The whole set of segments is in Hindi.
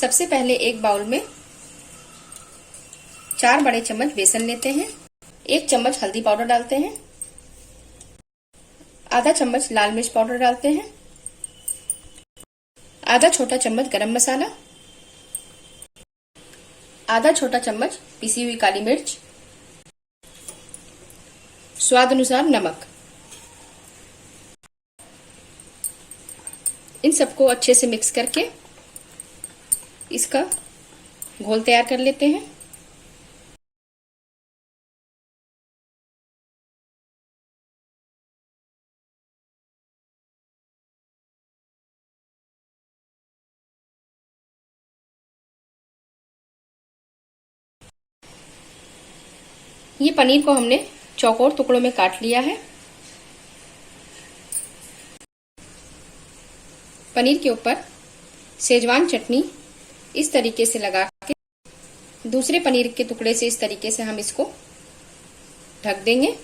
सबसे पहले एक बाउल में 4 बड़े चम्मच बेसन लेते हैं। 1 चम्मच हल्दी पाउडर डालते हैं। आधा चम्मच लाल मिर्च पाउडर डालते हैं। आधा छोटा चम्मच गरम मसाला। आधा छोटा चम्मच पिसी हुई काली मिर्च। स्वाद अनुसार नमक। इन सबको अच्छे से मिक्स करके इसका घोल तैयार कर लेते हैं। ये पनीर को हमने चौकोर टुकड़ों में काट लिया है। पनीर के ऊपर शेजवान चटनी इस तरीके से लगा के दूसरे पनीर के टुकड़े से इस तरीके से हम इसको ढक देंगे।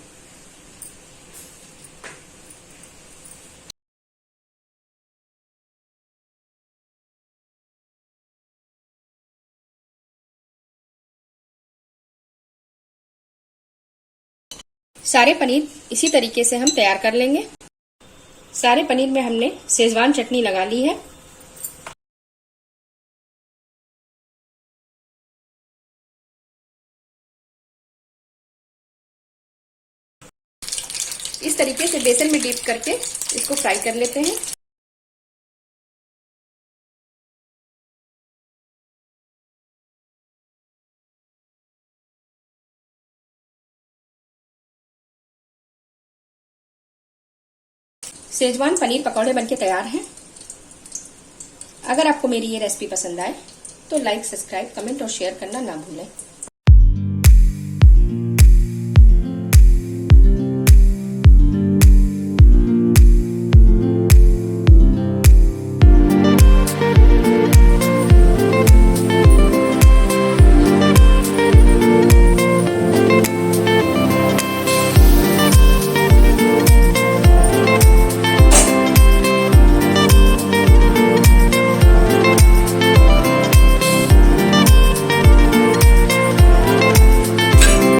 सारे पनीर इसी तरीके से हम तैयार कर लेंगे। सारे पनीर में हमने शेजवान चटनी लगा ली है। इस तरीके से बेसन में डीप करके इसको फ्राई कर लेते हैं। शेजवान पनीर पकौड़े बनके तैयार हैं। अगर आपको मेरी ये रेसिपी पसंद आए तो लाइक, सब्सक्राइब, कमेंट और शेयर करना ना भूलें।